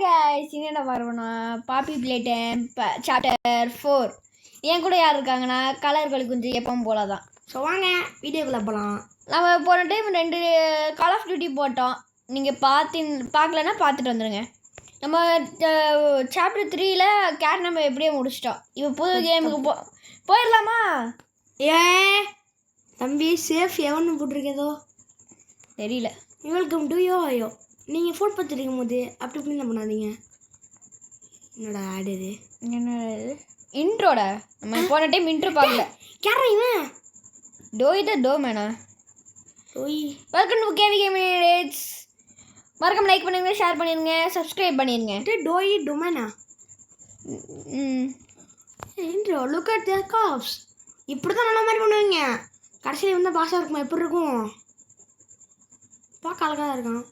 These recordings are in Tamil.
guys, என்ன பார்க்கணும்னா பாப்பி பிளேட்டன் சாப்டர் 4. என் கூட யார் இருக்காங்கன்னா கலர்கள் கொஞ்சம் எப்பவும் போல தான். ஸோ வாங்க வீடியோக்குள்ளே போகலாம். நம்ம போன டைம் 2 கால் ஆஃப் டியூட்டி போட்டோம். நீங்கள் பார்க்கலன்னா பார்த்துட்டு வந்துடுங்க. நம்ம சாப்டர் 3ல் கேட் நம்ம எப்படியே முடிச்சிட்டோம். இப்போ புது கேமுக்கு போயிடலாமா? தம்பி சேஃப் எவன்னு போட்டிருக்கேதோ தெரியல. Welcome to YoYo. நீங்கள் ஃபோன் பார்த்துருக்கும் போது அப்படி இப்படின்னு பண்ணாதீங்க. என்னடா ஆடு இது? என்ன இன்ட்ரோட? நம்ம போன டைம் இன்ட்ரோ பார்க்கல. யாரா இவன்? டோய் த டோ மேனா? டோய். Welcome to KV gamings. மறக்காம லைக் பண்ணுங்க, ஷேர் பண்ணிடுங்க, சப்ஸ்கிரைப் பண்ணிடுங்க. டோய் டொமேனா? Intro look at the cops. இப்படி தான் நல்ல மாதிரி பண்ணுவீங்க. கடைசியில் வந்து பாஸாக இருக்குமா? எப்படி இருக்கும்? பார்க்க அழகாக இருக்கான்.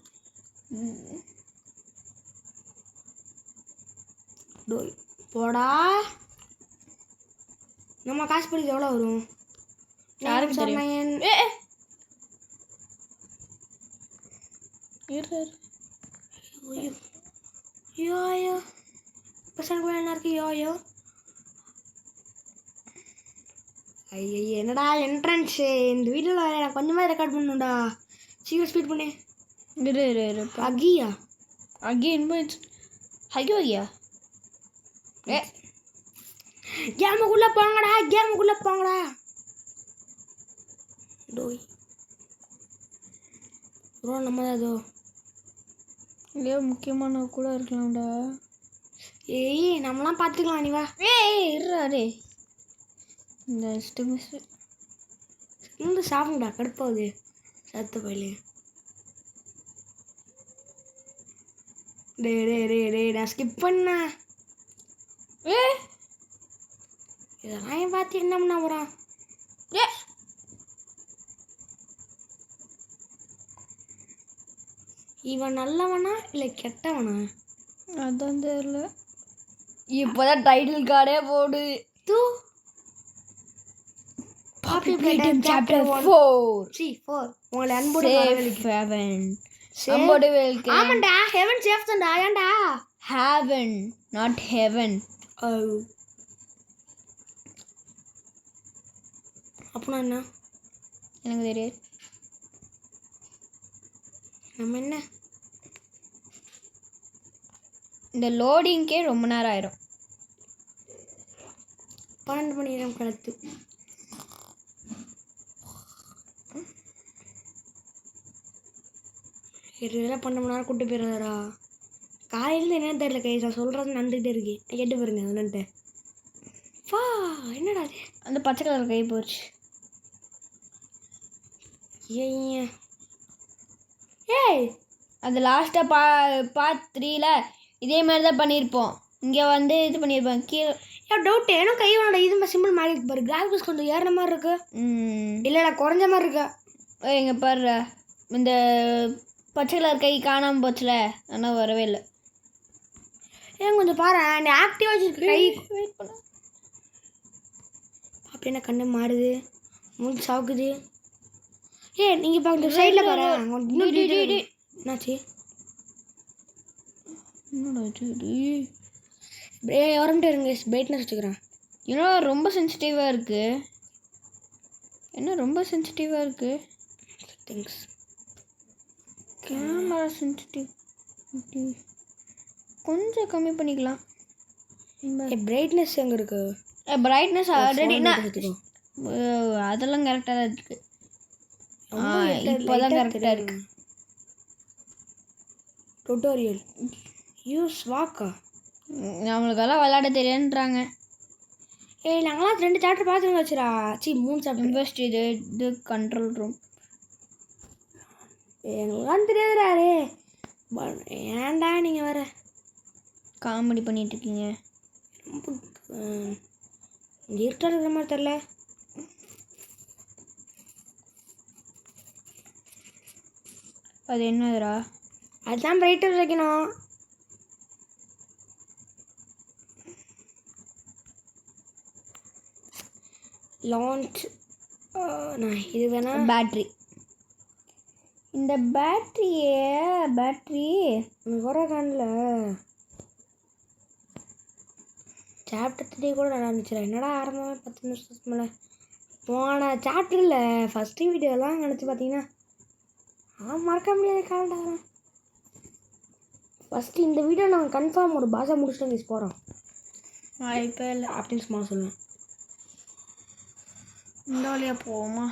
டோய் போடா. நம்ம காசு படிக்க எவ்வளோ வரும்? யாருக்கு தெரியும்? யோயோ பசங்க கூட என்ன இருக்கு? யோயோ ஐயோ என்னடா என்ட்ரன்ஸு இந்த வீடியோவில் எனக்கு கொஞ்சமாக ரெக்கார்ட் பண்ணணும்டா. சீக்கிரம் ஸ்பீட் பண்ணு. அகியா ஐயா கேமுக்குள்ளே போங்கடா, கேமுக்குள்ளே போங்கடா. டோய் ப்ரோ நம்ம தான் ஏதோ இல்லையா முக்கியமான கூட இருக்கலாம்டா. ஏய் நம்மளாம் பார்த்துக்கலாம், நீ வா. இருறாரு இந்த மிஸ் இருந்து சாப்பிடுடா, கடுப்பாகுது சத்து போயிலே. டே நான் ஸ்கிப் பண்ண. இதெல்லாம் ஏன் பார்த்து என்ன பண்ண போகிறான்? இவன் நல்லவனா இல்லை கெட்டவனா? அதான் தெரியல. இப்போதான் டைட்டில் கார்டே போடு. தூ பாப்பி பிளேட்டன் சாப்டர் 4. உங்களை அன்போடு அன்போடு வெல்கம். ஆமாண்டா, ஹெவன் சேஃப் தான்டா. ஏன்டா ஹெவன் நாட் ஹெவன்? அப்படின்னா என்ன? எனக்கு தெரியாது. நம்ம என்ன இந்த லோடிங்கே ரொம்ப நேரம் ஆயிரும். 12 மணி நேரம் கழுத்து. இதெல்லாம் 12 மணி நேரம் கூப்பிட்டு போயிடுறாரா? காலையிலேருந்து என்னன்னு தெரியல. கை நான் சொல்கிறது நண்டுகிட்டே இருக்கு. கேட்டு பாருங்க என்னன்ட்டு. வா என்னடா அது? அந்த பச்சை கலர் கை போச்சு. ஏய் அது லாஸ்ட்டாக பார்ட் 3ல் இதே மாதிரி தான் பண்ணியிருப்போம். இங்கே வந்து இது பண்ணியிருப்போம். கீழே டவுட் ஏன்னா கையோட இது சிம்பிள் மாறி இருக்கு பாரு. கிராஃபிக்ஸ் கொஞ்சம் ஏறின மாதிரி இருக்கு. இல்லைடா குறைஞ்ச மாதிரி இருக்கா? எங்கே பாரு, இந்த பச்சை கலர் கை காணாமல் போச்சுல, ஆனால் வரவே இல்லை. ஏன் கொஞ்சம் பாரு, நீ ஆக்டிவாக வச்சுருக்கு கை. வெயிட் பண்ண அப்படி என்ன கண்ணு மாறுது, மூஞ்சி சாவுக்குது. நீங்கள் பார்க்க சைடில் பாரு. என்னாச்சு? வரம்பிட்டு இருங்க, பிரைட்னஸ் வச்சுக்கிறேன். இன்னும் ரொம்ப சென்சிட்டிவாக இருக்குது. என்ன ரொம்ப சென்சிட்டிவாக இருக்குது? திங்ஸ் கேமரா சென்சிட்டிவ் கொஞ்சம் கம்மி பண்ணிக்கலாம். பிரைட்னஸ் எங்கே இருக்கு? பிரைட்னஸ் ஆல்ரெடி அதெல்லாம் கரெக்டாக தான் இருக்குது. இப்போதான் கரெக்டாக இருக்குது. டுட்டோரியல் யூஸ் வாக்கா. நம்மளுக்கெல்லாம் விளையாட தெரியாதுன்றாங்க. நாங்களாம் 2 சாப்டர் பார்த்துங்க வச்சுரா. 3 சாப்டர். இன்வெஸ்ட் இது கண்ட்ரோல் ரூம் எங்களாம் தெரியாதுடாரே. ஏன்டா நீங்கள் வர காமெடி பண்ணிகிட்ருக்கீங்க? ரொம்ப இருட்டாக இருக்கிற மாதிரி தெரில. அது என்னதுடா? அதுதான் பிரைட்டர் வைக்கணும். லான்ச் நான் இது வேணா பேட்ரி. இந்த பேட்ரி வர காணல. சாப்டர் 3 கூட நல்லா இருந்துச்சுல. என்னடா ஆரம்பமே 10 நிமிஷத்துக்கு மேலே போன சாப்டரில் ஃபஸ்ட்டு வீடியோலாம் நினச்சி பார்த்தீங்கன்னா மறக்க முடியாத காலடாகிறேன். ஃபஸ்ட்டு இந்த வீடியோ நாங்கள் கன்ஃபார்ம் ஒரு பாஷா முடிச்சுட்டு மிஸ் போகிறோம் வாய்ப்பே இல்லை. அப்படின்னு சும்மா சொல்லுவேன். இந்த வழியாக போவோமா?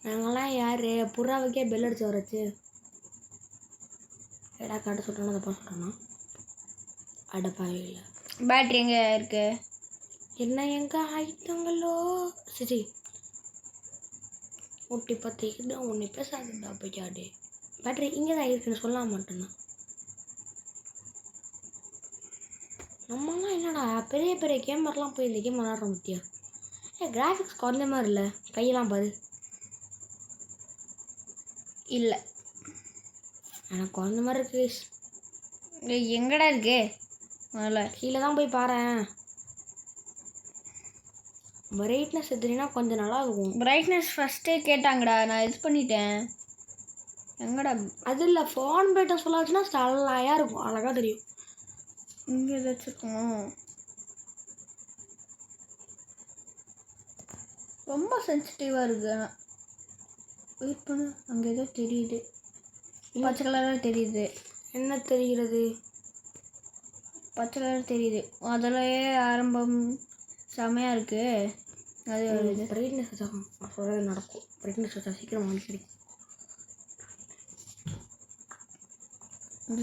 நாங்கள்லாம் யார் புறாவுக்கே பெல் அடிச்சு வரச்சு ஏடா காட்ட சொல்கிறோன்னா தப்பா சொல்கிறோன்னா அடப்பாவே இல்லை. பேட்ரி எங்கே இருக்கு? என்ன எங்கே ஆயிட்டாங்களோ. சரி ஊட்டி பார்த்திக்கிட்டு ஒன்று பேசாதுடா போய்க்காடே. பேட்ரி இங்கே தான் இருக்குன்னு சொல்ல மாட்டேன்னா. நம்மலாம் என்னடா பெரிய பெரிய கேமரெலாம் போய் இந்த கேம் விளாட்றோம் பற்றியா? கிராஃபிக்ஸ் குறைஞ்ச மாதிரி இல்லை. கையெல்லாம் பாரு. இல்லை எனக்கு குறைஞ்ச மாதிரி இருக்கு. எங்கடா இருக்கு? முதல்ல கீழே தான் போய் பாரேன். பிரைட்னஸ் எதுனா கொஞ்சம் நல்லா இருக்கும். பிரைட்னஸ் ஃபஸ்ட்டே கேட்டாங்கடா, நான் இது பண்ணிட்டேன். எங்கடா? அது இல்லை, ஃபோன் பிரைட்னஸ் சொல்லாச்சுன்னா ஸ்டல்லாயாக இருக்கும், அழகாக தெரியும். இங்கே ஏதாச்சும் ரொம்ப சென்சிட்டிவாக இருக்கு. வெயிட் பண்ணு, அங்கே ஏதோ தெரியுது, பச்சை கலராக தெரியுது. என்ன தெரிகிறது? பச்சை கலர் தெரியுது. அதிலேயே ஆரம்பம் செமையாக இருக்குது. அது வருது. பிரைட்னஸ் வச்சாகும் சொல்கிறது நடக்கும். பிரைட்னஸ் வச்சா சீக்கிரம் வாங்கி கிடைக்கும்.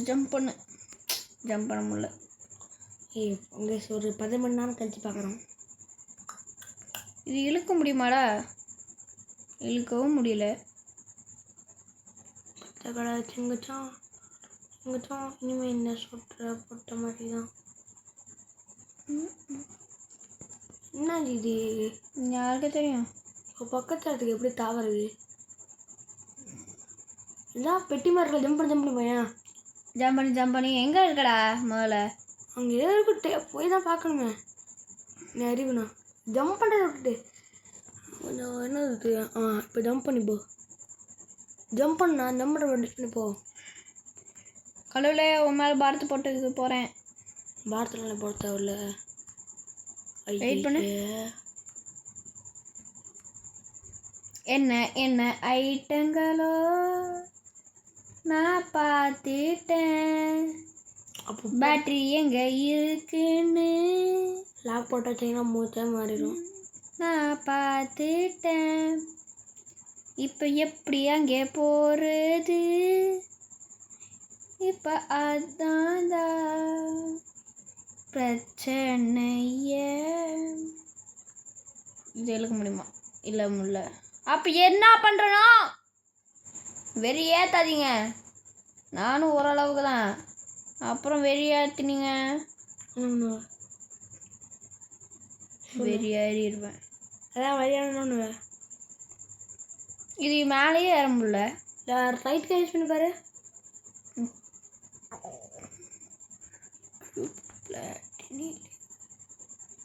ஜம்ப் பண்ண முடியல. உங்கள் ஒரு 10 மணி நேரம் கழிச்சு பார்க்குறோம். இது இழுக்க முடியுமாடா? இழுக்கவும் முடியல. கடை சிங்கச்சான் இனிமேல் என்ன சொல்கிற போட்ட மாதிரி தான். என்ன இது? யாருக்கு தெரியும்? இப்போ பக்கத்தில் அதுக்கு எப்படி தாவறது? இதான் பெட்டி மரத்தில் ஜம்ப் பண்ணி போயேன். ஜம்ப் பண்ணி எங்கே இருக்கடா? முதல்ல அங்கே ஏதோ இருக்கு, போய் தான் பார்க்கணுமே. நீ அறிவுண்ணா ஜம்ப் பண்ணுறத விட்டுட்டு கொஞ்சம் என்ன இருக்கு. இப்போ ஜம்ப் பண்ணி போ. ஜம்ப் பண்ணா ஜம்ப் பண்ணி போ. கடவுளே, உன் மேலே பாரத்தை போட்டு போகிறேன். பாரத்தில் போட தேவையில்ல. வெயிட் பண்ணு. என்ன ஐட்டங்களோ நான் பார்த்துட்டேன். அப்போ பேட்ரி எங்கே இருக்குன்னு லாக் போட்டு வச்சிங்கன்னா மூச்சே மாறிடும். நான் பார்த்துட்டேன். இப்போ எப்படி அங்கே போகிறது? இப்போ அதான் பிரச்சனைய. இது எழுக்க முடியுமா? இல்லை முடியல. அப்போ என்ன பண்ணுறனோ? வெறியேற்றாதீங்க. நானும் ஓரளவுக்கு தான். அப்புறம் வெறியேற்றினீங்க, வெறியாறிடுவேன். அதான் வழியானு. இது மேலேயே ஏற முடியல. ரைட் கை யூஸ் பண்ணி பாரு.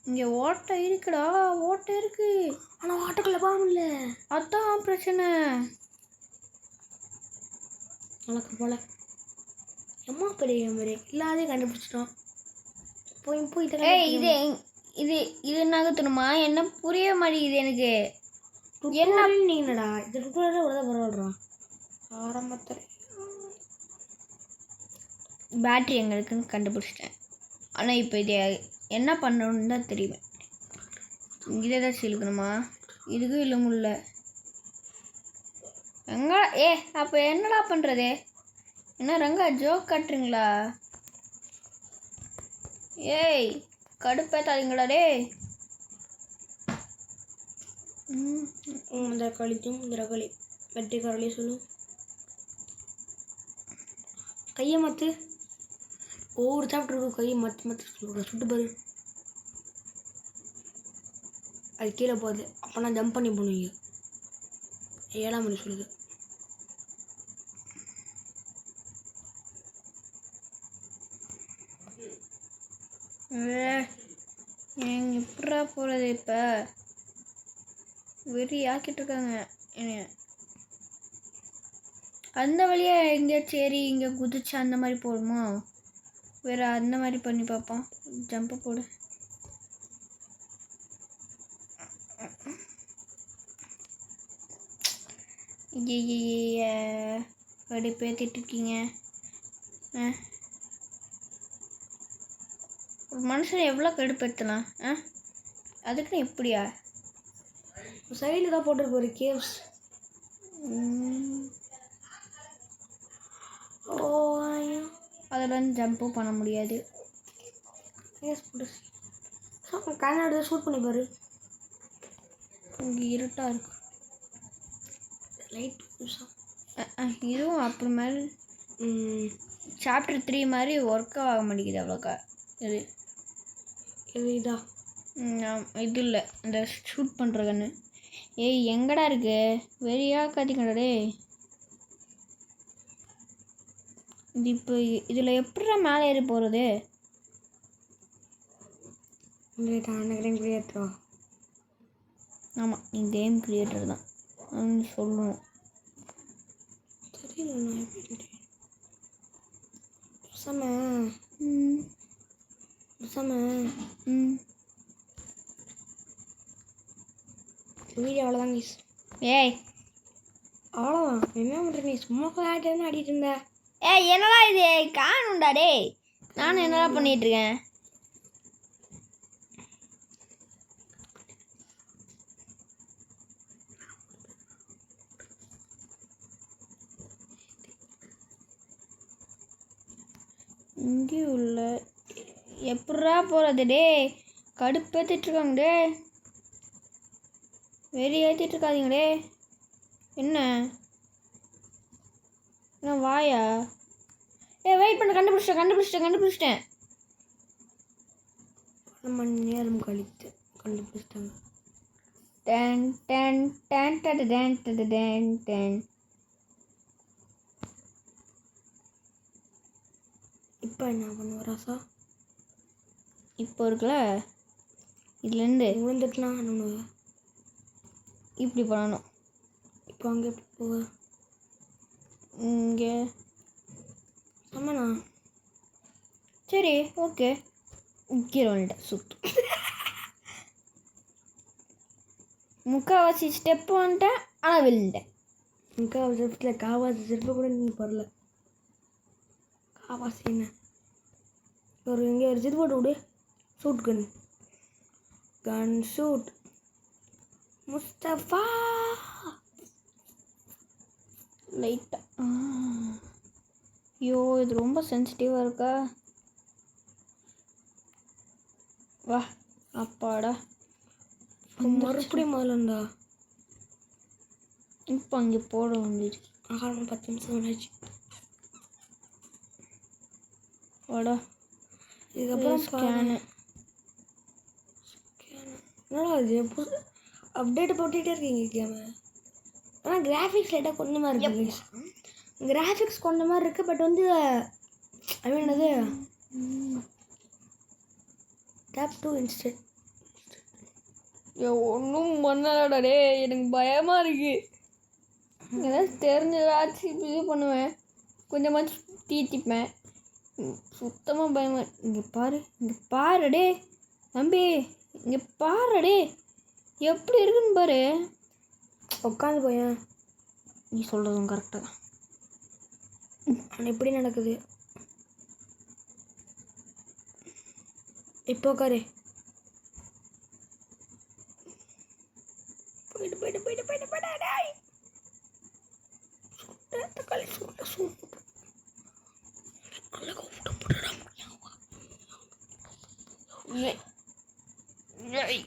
இங்கே ஓட்டை இருக்குடா, ஓட்டை இருக்கு. ஆனால் ஓட்டுக்குள்ளே போக முடியல. அதான் பிரச்சனை. எனக்கு போல எம்மா பெரிய மாதிரி எல்லாத்தையும் கண்டுபிடிச்சிட்டோம். போய் இது இது இது நகர்த்தணுமா? என்ன புரிய மாட்டேங்குது எனக்கு. என்ன நீங்கடா இது டுட்டோரியல் கூட பரவாயில்றோம். ஆரம்பத்தில் பேட்ரி எங்கே இருக்குன்னு கண்டுபிடிச்சிட்டேன். ஆனால் இப்போ இது என்ன பண்ணணும்னு தான் தெரியுமே. இதை ஏதாச்சும் இழுக்கணுமா? இதுக்கும் இல்லை முடியல. எங்க அப்போ என்னடா பண்ணுறது? என்ன ரங்கா ஜோக் காட்டுறீங்களா? ஏய், கடுப்பேத்தாதீங்களா டே. இந்த களிக்கும் இந்த களி வெட்டிக்காரளி சொல்லு. கையை மாற்று. ஒவ்வொரு சாப்பிட்டு இருக்கும். கையை மாற்றி சொல்லுங்க. சுட்டு பாரு, அது கீழே போகுது. அப்போ நான் ஜம்ப் பண்ணி போனீங்க. 7ஆம் மணி சொல்லுது. எங்க எப்படா போகிறது? இப்போ வெறி ஆக்கிட்டு இருக்காங்க என்னைய. அந்த வழியாக எங்கேயாச்சும் ஏறி இங்கே குதிச்சு அந்த மாதிரி போடுமா? வேறு அந்த மாதிரி பண்ணி பார்ப்போம். ஜம்ப்பு போடு. கடுப்பேற்றிட்டு இருக்கீங்க. ஒரு மனுஷன் எவ்வளோ கடுப்பேற்றலாம்? அதுக்குன்னு எப்படியா? சைடில் தான் போட்டிருக்கு ஒரு கேவ்ஸ். அதில் ஜம்பும் பண்ண முடியாது. கண்ணாடி ஷூட் பண்ணி பாரு. இங்கே இருட்டாக இருக்கு. லைட் இதுவும் அப்புறமேல் சாப்டர் 3 மாதிரி ஒர்க் ஆக மாட்டேங்குது அவ்வளோக்கா. இது இதா இது இல்லை, இந்த ஷூட் பண்ணுற கண்ணு. ஏய் எங்கடா இருக்கு? வெறியா காத்திக்கடா டே. இது இப்போ இதில் எப்படிடா மேலே ஏறி போகிறது? ஆமாம், நீ கேம் கிரியேட்டர் தான் சொல்லணும். வீடியோ அவ்வளோதான் நீ. ஏய் அவ்வளோதான். என்ன பண்ணுற நீ? சும்மா ஆடிட்டு ஆடிட்டு இருந்த. என்னடா இது காணும்டா டே. நானும் என்னடா பண்ணிட்டு இருக்கேன்? இங்கேயும் உள்ள எப்படா போகிறது டே? கடுப்பேற்றிட்டுருக்காங்க டே. வெறி ஏற்றிட்டு இருக்காதீங்க டே. என்ன வாயா? வெயிட் பண்ண. கண்டுபிடிச்சிட்டேன். 1 மணி நேரம் கழித்து கண்டுபிடிச்சிட்டாங்க. இப்போ என்ன பண்ணுவ ராசா? இப்போ இருக்குல்ல, இதுலேருந்து விழுந்துட்டுனா என்ன இப்படி பண்ணணும். இப்போ அங்கே எப்படி போவ? இங்கே ஆமாண்ணா. சரி ஓகே. கீழே வந்துட்டேன். சுத்து முக்கால்வாசி ஸ்டெப்பு வந்துட்டேன். ஆனால் விழுந்துட்டேன். முக்கால்வாசி ஸ்டெப்பில் காவாசி ஸ்டெப்பு கூட நீ போடல. காவாசி என்ன ஒரு இங்கே ஒரு இது போட்டு விடு. Shoot gun shoot Mustafa. லைட்டாக. ஐயோ இது ரொம்ப சென்சிட்டிவாக இருக்கா? வா அப்பாடா. மறுபடியும் முதல்ல இப்போ அங்கே போட வேண்டியது. 10 நிமிஷம் ஆச்சு. வாடா. இதுக்கப்புறம் ஸ்கேனு. என்னடா இது அப்டேட் போட்டுகிட்டே இருக்கீங்க கேமு. ஆனால் கிராஃபிக்ஸ் லைட்டாக கொஞ்சமாக இருக்குது. கிராஃபிக்ஸ் கொஞ்ச மாதிரி இருக்குது. பட் வந்து ஐ மீன் அது டேப் 2 இன்ஸ்டன்ட். ஒன்றும் பண்ணலடா டே. எனக்கு பயமாக இருக்கு. ஏதாவது தெரிஞ்சதாச்சும் இது பண்ணுவேன். கொஞ்சமாச்சும் தீத்திப்பேன். சுத்தமாக பயமாக. இங்கே பாரு டே தம்பி. இங்கே பாரு டே எப்படி இருக்குன்னு பாரு. உட்காந்து போயேன். நீ சொல்கிறதும் கரெக்டாக தான். ஆனால் எப்படி நடக்குது இப்போ? உட்காரு.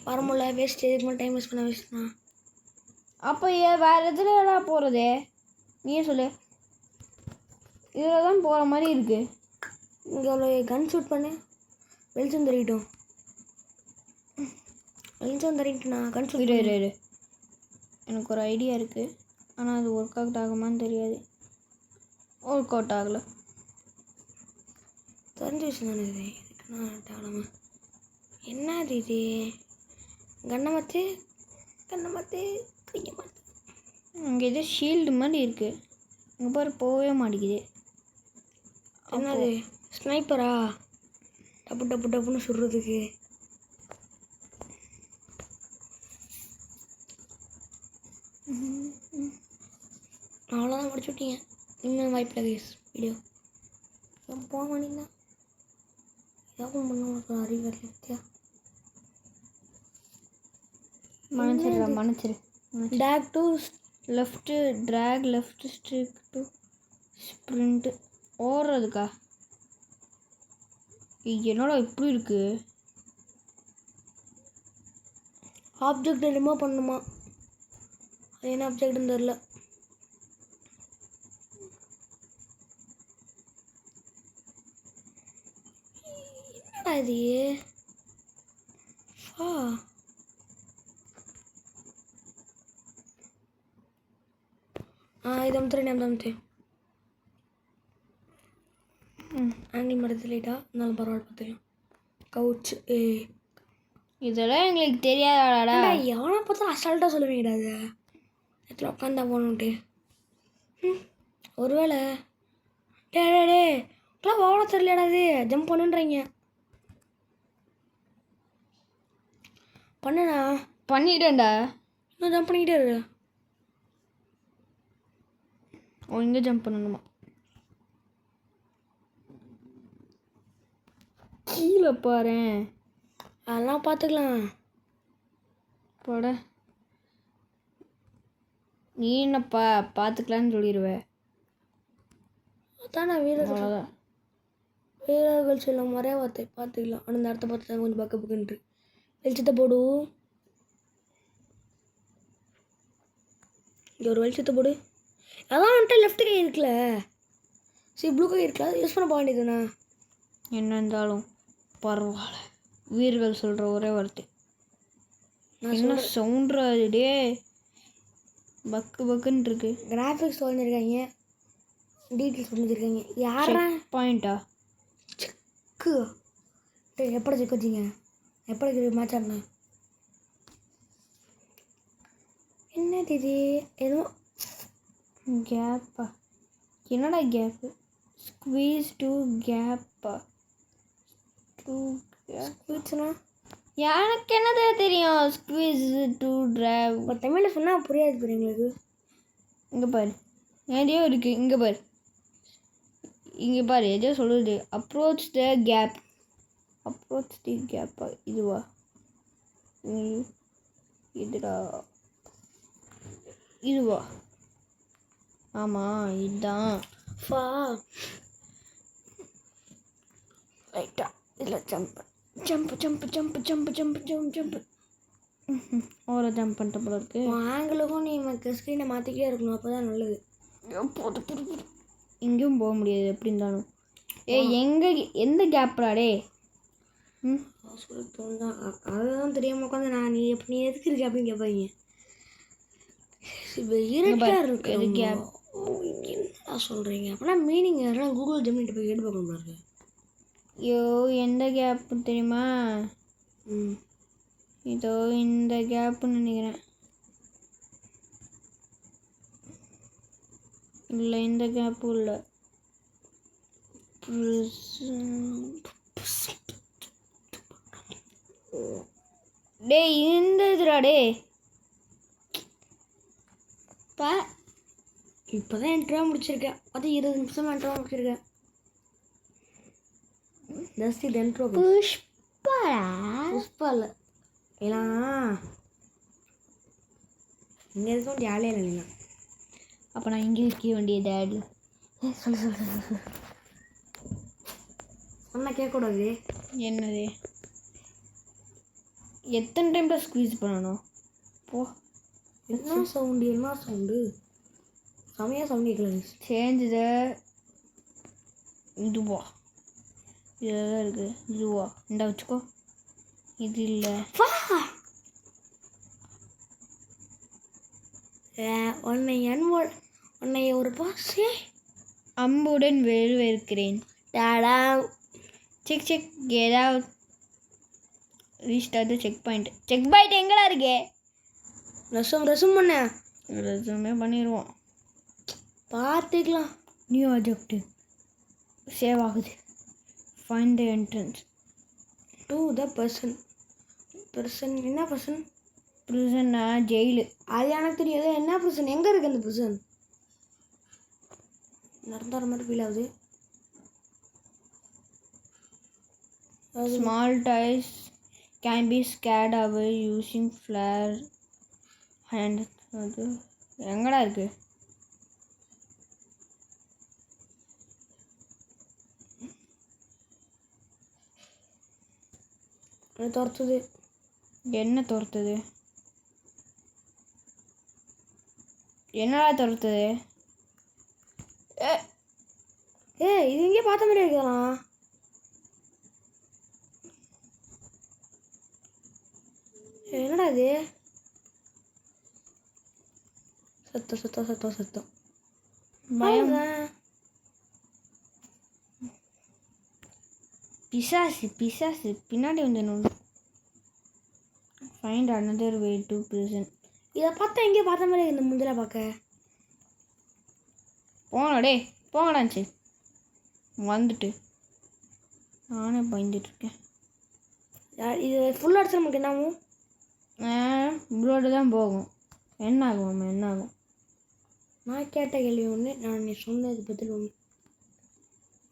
வரமுல்ல வேஸ்ட். எதுக்கு மேலே டைம் வேஸ்ட் பண்ண வேஸ்ட்ண்ணா. அப்போ வேறு எதில் எல்லாம் போகிறது? நீயே சொல்லு. இதில் தான் போகிற மாதிரி இருக்குது. இங்கே அவ்வளோ கன் ஷூட் பண்ணு. வெளிச்சம் தெரியிட்டோம். கன் ஷூட் இரு. எனக்கு ஒரு ஐடியா இருக்குது. ஆனால் அது ஒர்க் அவுட் ஆகுமான்னு தெரியாது. ஒர்க் அவுட் ஆகலை. தெரிஞ்ச விஷயம் தானே இது. இதுக்கு நான் என்னது இது? கண்ணை மாற்று கையை மாற்று. அங்கே எதோ ஷீல்டு மாதிரி இருக்குது. இங்கே பாரு போகவே மாட்டேங்குது. என்னது ஸ்னைப்பரா? டப்புன்னு சுடுறதுக்கு. முடிச்சு விட்டீங்க. இன்னும் வாய்ப்பில்லை கைஸ். வீடியோ போக மாட்டீங்கன்னா ஏதாவது பண்ண அறிவு இல்லையா? மன்னிச்சிரு. Take to left track left stick to sprint. ஓடுறதுக்கா? என்னடா இப்படி இருக்கு? ஆப்ஜெக்ட் ரிமூவ் பண்ணுமா? அது என்ன ஆப்ஜெக்ட்னு தெரில. என்னடா இது? இது அமுத்துறேன். ஆங்கிள் மரத்து லைட்டா இருந்தாலும் பரவாயில்ல பார்த்துக்கலாம். கவுச்சு இதெல்லாம் எங்களுக்கு தெரியாதாடா. எவனை பார்த்தா அசால்ட்டாக சொல்லுவீங்கடா அது. இடத்துல உட்காந்தா போகணுன்ட்டு. ஒருவேளை இப்பெல்லாம் ஓட தெரியலடா. இது ஜம்ப் பண்ணுன்றீங்க. பண்ணுண்ணா. பண்ணிட்டேன்டா. இன்னும் ஜம்ப் பண்ணிக்கிட்டே இரு. இங்கே ஜம்ப் பண்ணணுமா? கீழே பாரு. அதெல்லாம் பார்த்துக்கலாம். போட நீ என்னப்பா பார்த்துக்கலான்னு சொல்லிடுவேன். அதான் நான் வீரர்கள் சொல்லும் ஒரே வார்த்தை பார்த்துக்கலாம். ஆனால் இந்த இடத்த பார்த்து கொஞ்சம் பக்கப்புக்குன்ட்டு வெளிச்சத்தை போடு. இங்கே ஒரு வெளிச்சத்தை போடு. அதான் வந்துட்டு லெஃப்ட் கை இருக்குல்ல, ப்ளூ கை இருக்குல்ல, அது யூஸ் பண்ண போக வேண்டியதுண்ணா. என்ன இருந்தாலும் பரவாயில்ல. வீரர்கள் சொல்கிற ஒரே வார்த்தை. என்ன சவுண்ட்ரா டே? பக்குன்னு இருக்கு. கிராஃபிக்ஸ் வந்திருக்காங்க, டீட்டெயில்ஸ் வந்திருக்காங்க. யாரா பாயிண்டா? செக்கு எப்படி செக் வச்சிங்க? எப்படி மேட்ச் ஆடினா? என்னது இது? எதுவும் கேப்பா? என்னடா கேப்பு? ஸ்குவீஸ் டு கேப்பா? ஸ்குவீஸ்னா எனக்கு என்னது தெரியும்? Squeeze to drive. இப்போ தமிழில் சொன்னால் புரியாது பாரு எங்களுக்கு. இங்கே பாரு, எதையோ இருக்குது. இங்கே பாரு எதையோ சொல்லுது. அப்ரோச் தி கேப்பா? இதுவா? இதுவா? ஆமாம், இதுதான். ரைட்டா? இல்லை ஜம்ப். ஓர ஜம்ப் பண்ணிட்ட போல இருக்கு. ஆங்கிளுக்கும் நீ ஸ்க்ரீனை மாற்றிக்கிட்டே இருக்கணும், அப்போ தான் நல்லது. இங்கேயும் போக முடியாது எப்படி இருந்தாலும். எந்த கேப்டாடே? அதுதான் தெரியாமல் உட்காந்து நான் நீ எதுக்கு இருக்கு அப்படின்னு கேட்பாங்க. இப்போ இருட்டாக இருக்கு. என்ன சொல்கிறீங்க? அப்படின்னா மீனிங் யாரெல்லாம் கூகுள் ஜெமினிட்டு போய் கேட்டு பார்க்கணும் பாருங்க. ஐயோ, எந்த கேப்பு தெரியுமா? இதோ இந்த கேப்புன்னு நினைக்கிறேன். இல்லை, இந்த கேப்பும் இல்லை. டே இந்த இதுடா டே. இப்போ தான் என்ட்ராக முடிச்சிருக்கேன். அது 20 நிமிஷம் என்ட்ராக முடிச்சிருக்கேன். புஷ்பா இல்லை எல்லாம் இங்கே இருக்க ஜாலியாக இல்லைங்க. அப்போ நான் இங்கே இருக்க வேண்டிய டேடி. சொல்லு சொன்னால் கேட்கக்கூடாது. என்னது? எத்தனை டைம்ல ஸ்குவீஸ் பண்ணணும்? போ. என்ன சவுண்டு செமையாக சவுண்ட் கேட்கல. சேஞ்சுத இதுவா? இதுதான் இருக்குது. இதுவா? இந்த வச்சுக்கோ. இது இல்லை. உன்னை ஒரு பாசே அம்புடன் வரவேற்கிறேன். டாடா. செக் ஏதாவது ரீஸ்டார்ட் செக் பாயிண்ட் எங்கடா இருக்கே? ரெசும் பண்ண ரெசுமே பண்ணிடுவோம். பார்த்துக்கலாம். நியூ ஆப்ஜெக்ட் சேவ் ஆகுது. Find the entrance to the person. என்ன பர்சன்? ப்ரிசன்னா ஜெயிலு. அது எனக்கு தெரியாது. என்ன ப்ரிசன்? எங்கே இருக்குது அந்த ப்ரிசன்? நடந்து வர மாதிரி ஃபீல் ஆகுது. Small toys can be skate away using flare hand. அது எங்கடா இருக்கு? துரத்துது. என்ன துரத்துது? என்னடா துரத்துது? இது எங்கேயும் பார்த்த மாதிரி இருக்கலாம். என்னடா இது? சத்தம் சத்தம் சத்தம் சத்தம். பயம். பிசாசு பிசாசு பின்னாடி வந்து node. Find another way to prison. இதை பார்த்தா எங்கேயும் பார்த்த மாதிரி இந்த முந்தில பார்க்க. போங்கடா டே போங்கடாச்சு. வந்துட்டு நானே பயந்துட்டுருக்கேன். இது ஃபுல் அடிச்சு நமக்கு என்னாகும்? ப்ளோடு தான் போகும். என்ன ஆகும்? என்ன ஆகும்? நான் கேட்ட கேள்வி ஒன்று, நான் நீ சொன்னது பதில் ஒன்று.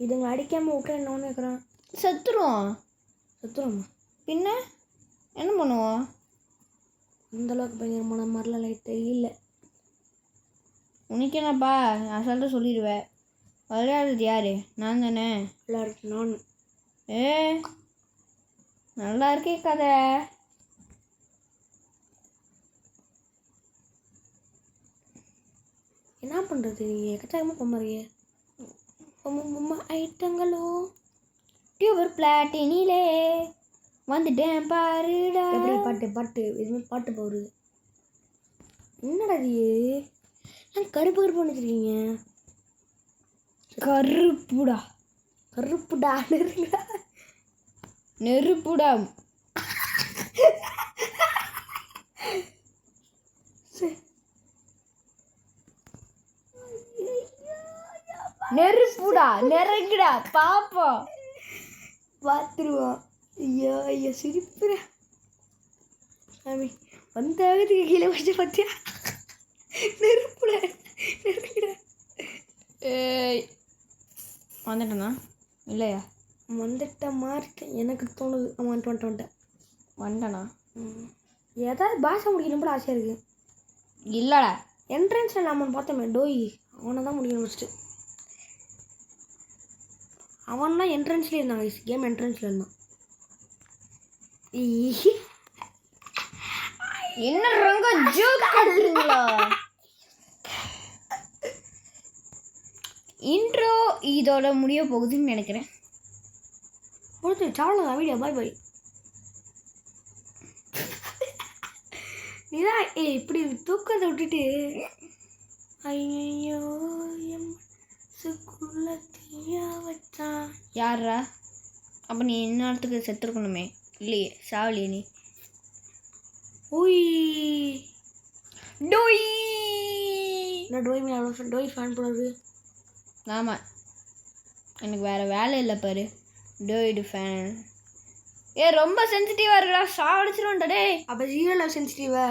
இதுங்க அடிக்காமல் விட்டா என்ன ஒன்று இருக்கிறான்? செத்துருவோம். செத்துருவோம்மா? பின்ன என்ன பண்ணுவோம்? அந்தளவுக்கு பயங்கரமான மாதிரிலாம் லைட்டே இல்லை. உனக்கு என்னப்பா அசால்ட்டாக சொல்லிடுவேன். விளையாடுறது யாரு? நான் தானே. விளையாடுறது நான். நல்லா இருக்கே கதை. என்ன பண்ணுறது? நீங்கள் எக்கச்சக்கமாக பொம்மாரியே பொம்மை ஐட்டங்களோ. டியூபர் பிளாட்டினிலே வந்துட்டேன் பாருடா. எப்படி பாட்டு பாட்டு எதுவுமே பாட்டு போகுது. என்னடா இது? நான் கருப்பு கருப்பு பண்ணிச்சிருக்கீங்க. கருப்புடா கருப்புடா நெருங்கடா நெருப்புடா. நெருப்புடா நெருங்குடா பாப்போம். பார்த்துருவோம். ஐயோ ஐயோ சிரிப்புடா சாமி. வந்த வேகத்துக்கு கீழே வச்சு பார்த்தியா? நெருப்புடா நெருங்குடா. வந்துட்டேண்ணா இல்லையா? வந்துட்ட மாதிரி எனக்கு தோணுது. ஆமாம் வந்துட்டேன். வந்துட்டேண்ணா. ஏதாவது பாஷை முடிக்கணும் கூட ஆசையாக இருக்குது. இல்லைடா என்ட்ரன்ஸில் நம்ம பார்த்தோமே டோய், அவனை தான் முடிக்கணும் ஃபஸ்ட்டு. அவன் தான் என்ட்ரன்ஸ்லேயே இருந்தான். கேம் என்ட்ரன்ஸில் இருந்தான். என்ன ரொம்ப ஜோக் பண்ணுறீங்களா? இன்ட்ரோ இதோட முடிய போகுதுன்னு நினைக்கிறேன். முடிச்சு சாவலாம் வீடியோ. பாய் பாய். நீதான் இப்படி தூக்கத்தை விட்டுட்டு ஐயோ எம் சுக்குள்ளத்தியா வச்சான். யாரா? அப்போ நீ இன்னொருத்துக்கு செத்துருக்கணுமே. இல்லையே சாவலியே நீ. ஓய் டோய். நான் டோய் மேலே அவ்வளோ டோய் ஃபேன் போடுறது. ஆமாம் எனக்கு வேறு வேலை இல்லை பாரு. டோய்டு ஃபேன். ரொம்ப சென்சிட்டிவாக இருக்குடா. சாவடிச்சிருவோம்டா டே. அப்போ ஜீரோல சென்சிட்டிவா?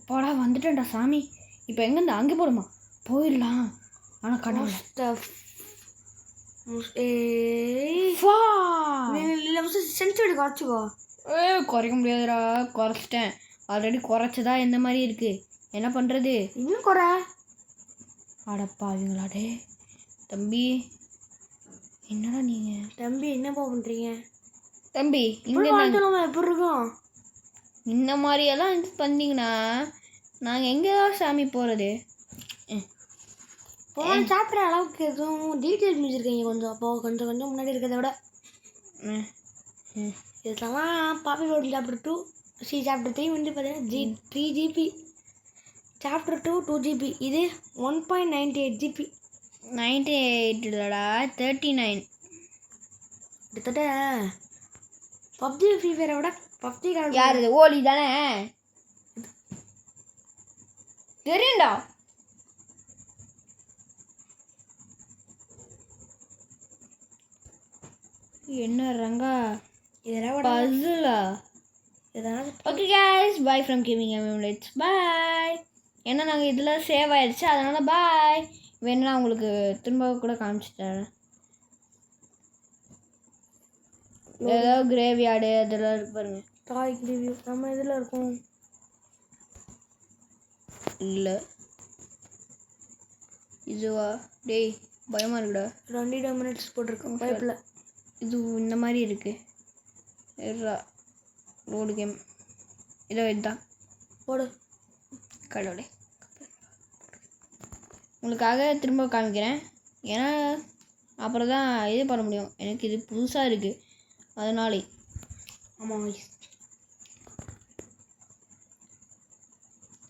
போடா வந்துட்டேன்டா சாமி. இப்போ எங்கேருந்து அங்கே போடுமா? போயிடலாம். ஆனால் கடவுள் சென்சிட்டிவிட்டி குறைச்சிக்கோ. குறைக்க முடியாதுடா. குறைச்சிட்டேன் ஆல்ரெடி. குறைச்சதா எந்த மாதிரி இருக்குது? என்ன பண்ணுறது? இன்னும் குறை. அடப்பாவீங்களாடே. தம்பி என்னடா நீங்கள்? தம்பி என்னப்பா பண்ணுறீங்க? தம்பி இங்கே எப்படி இருக்கும்? இந்த மாதிரியெல்லாம் இது பண்ணிங்கன்னா நாங்கள் எங்கே தான் சாமி போகிறது? போன சாப்பிட்ற அளவுக்கு எதுவும் டீட்டெயில்ஸ் முடிச்சிருக்கீங்க கொஞ்சம். அப்போது கொஞ்சம் கொஞ்சம் முன்னாடி இருக்கிறத விட. இதெல்லாம் பாப்பி ரோடு சாப்டர் 2 சாப்டர் 3 வந்து பார்த்தீங்கன்னா 3 GB. Chapter 2 2 GB. இது 1.98 GB. 98 இல்லைடா 39. கிட்டத்தட்ட பப்ஜி ஃப்ரீ ஃபயரை விட பப்ஜி யார் இது? ஓலி தானே தெரியும்டா. என்ன ரங்கா இதெல்லாம் பஸ்ஸுலா? இதெல்லாம் okay guys bye from gaming எம்எம்லெட்ஸ். பாய். ஏன்னா நாங்கள் இதில் சேவ் ஆயிடுச்சு அதனால பாய். வேணும்னா உங்களுக்கு திரும்ப கூட காமிச்சிட்டேன். ஏதோ கிரேவியார்டு அதெல்லாம் இருக்கு பாருங்க. டாய் ரிவ்யூ நம்ம இதில் இருக்கோம். இல்லை இதுவா? டேய் பயமாக இருக்குடா. 2 மினிட்ஸ் போட்டிருக்கோம் பைப்பில். இது இந்த மாதிரி இருக்கு. ரோடு கேம் இதோ இதுதான். போடு கடவுளே, உங்களுக்காக திரும்ப காமிக்கிறேன். ஏன்னா அப்புறம் தான் இது பண்ண முடியும். எனக்கு இது புதுசாக இருக்குது அதனாலே. ஆமாம்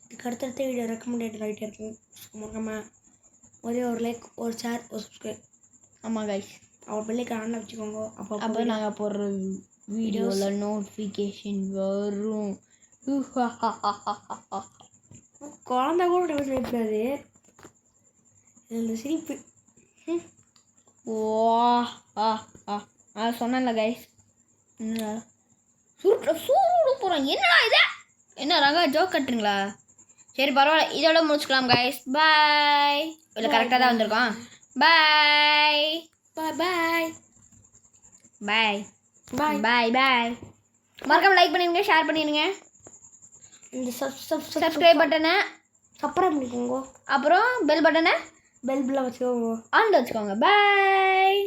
இதுக்கு அடுத்தடுத்த வீடியோ ரெக்கமெண்டேட் ஆகிட்டே இருக்கும். நம்ம ஒரே ஒரு லைக், ஒரு ஷேர், ஒரு சப்ஸ்கிரைப். ஆமாம் கைஸ், அவர் பெல்லைக்கு ஆன் வச்சுக்கோங்க. அப்போ நாங்கள் போடுற வீடியோவில் நோட்டிஃபிகேஷன் வரும். குழந்தை கூட சிரிப்பாது. இந்த சிரிப்பு சொன்னேன்ல கைஸ். சூடு போகிறோம். என்னடா இது? என்ன ரங்கா ஜோக் கட்டுறீங்களா? சரி பரவாயில்ல, இதோட முடிச்சுக்கலாம் கைஸ். பாய். இல்லை கரெக்டாக தான் வந்திருக்கோம். பாய் பாய் பாய் பாய் பாய் பாய் பாய். மறக்காம லைக் பண்ணிடுங்க, ஷேர் பண்ணிடுங்க. இந்த சப்ஸ்கிரைப் பட்டனை சப்ஸ்கிரைப் பண்ணிக்கோங்க. அப்புறம் பெல் பட்டனை பெல் பில்லை வச்சுக்கோங்க. ஆன் வச்சுக்கோங்க. பாய்.